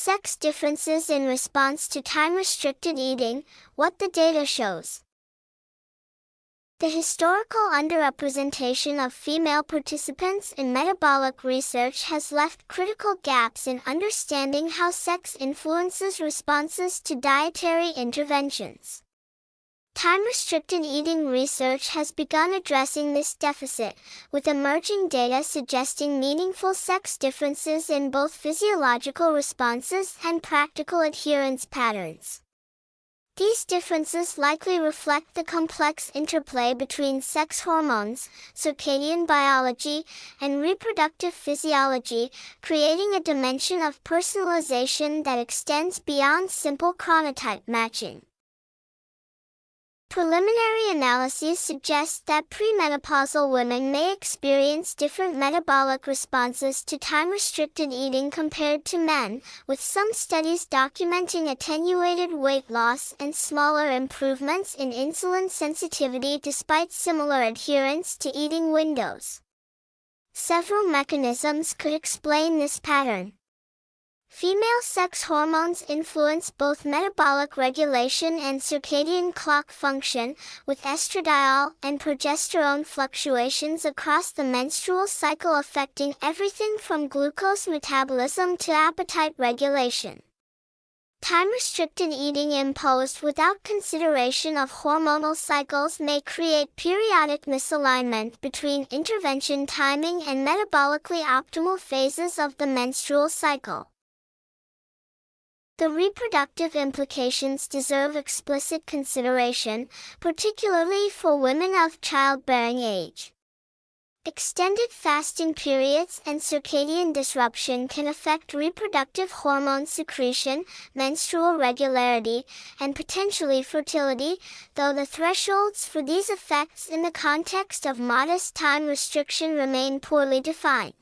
Sex differences in response to time-restricted eating, what the data shows. The historical underrepresentation of female participants in metabolic research has left critical gaps in understanding how sex influences responses to dietary interventions. Time-restricted eating research has begun addressing this deficit, with emerging data suggesting meaningful sex differences in both physiological responses and practical adherence patterns. These differences likely reflect the complex interplay between sex hormones, circadian biology, and reproductive physiology, creating a dimension of personalization that extends beyond simple chronotype matching. Preliminary analyses suggest that premenopausal women may experience different metabolic responses to time-restricted eating compared to men, with some studies documenting attenuated weight loss and smaller improvements in insulin sensitivity despite similar adherence to eating windows. Several mechanisms could explain this pattern. Female sex hormones influence both metabolic regulation and circadian clock function, with estradiol and progesterone fluctuations across the menstrual cycle affecting everything from glucose metabolism to appetite regulation. Time-restricted eating imposed without consideration of hormonal cycles may create periodic misalignment between intervention timing and metabolically optimal phases of the menstrual cycle. The reproductive implications deserve explicit consideration, particularly for women of childbearing age. Extended fasting periods and circadian disruption can affect reproductive hormone secretion, menstrual regularity, and potentially fertility, though the thresholds for these effects in the context of modest time restriction remain poorly defined.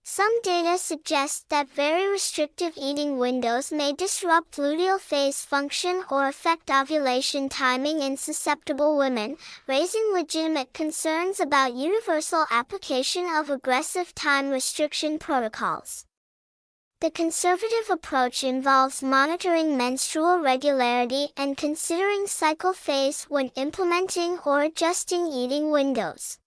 Some data suggest that very restrictive eating windows may disrupt luteal phase function or affect ovulation timing in susceptible women, raising legitimate concerns about universal application of aggressive time restriction protocols. The conservative approach involves monitoring menstrual regularity and considering cycle phase when implementing or adjusting eating windows.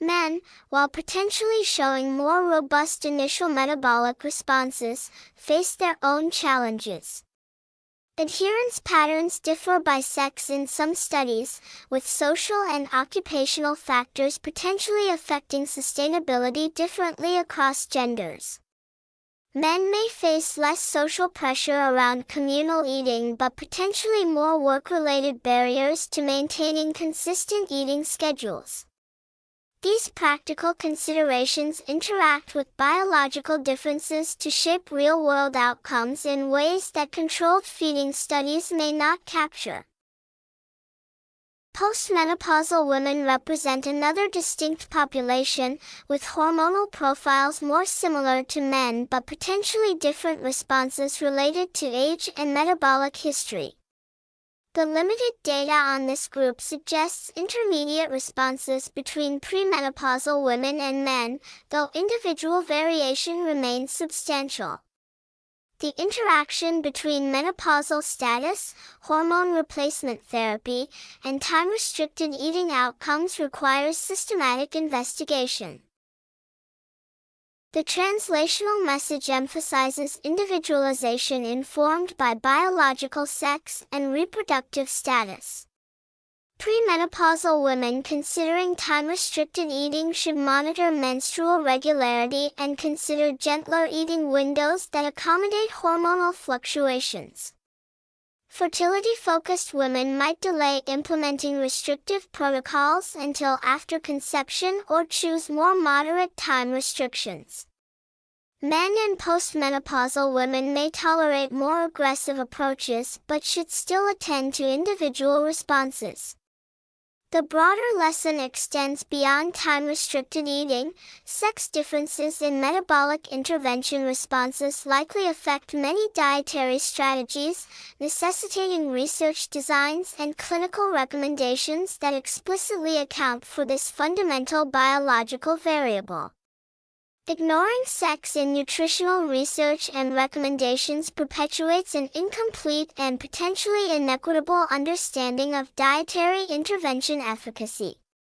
Men, while potentially showing more robust initial metabolic responses, face their own challenges. Adherence patterns differ by sex in some studies, with social and occupational factors potentially affecting sustainability differently across genders. Men may face less social pressure around communal eating but potentially more work-related barriers to maintaining consistent eating schedules. These practical considerations interact with biological differences to shape real-world outcomes in ways that controlled feeding studies may not capture. Postmenopausal women represent another distinct population, with hormonal profiles more similar to men but potentially different responses related to age and metabolic history. The limited data on this group suggests intermediate responses between premenopausal women and men, though individual variation remains substantial. The interaction between menopausal status, hormone replacement therapy, and time-restricted eating outcomes requires systematic investigation. The translational message emphasizes individualization informed by biological sex and reproductive status. Premenopausal women considering time-restricted eating should monitor menstrual regularity and consider gentler eating windows that accommodate hormonal fluctuations. Fertility-focused women might delay implementing restrictive protocols until after conception or choose more moderate time restrictions. Men and postmenopausal women may tolerate more aggressive approaches but should still attend to individual responses. The broader lesson extends beyond time-restricted eating. Sex differences in metabolic intervention responses likely affect many dietary strategies, necessitating research designs and clinical recommendations that explicitly account for this fundamental biological variable. Ignoring sex in nutritional research and recommendations perpetuates an incomplete and potentially inequitable understanding of dietary intervention efficacy.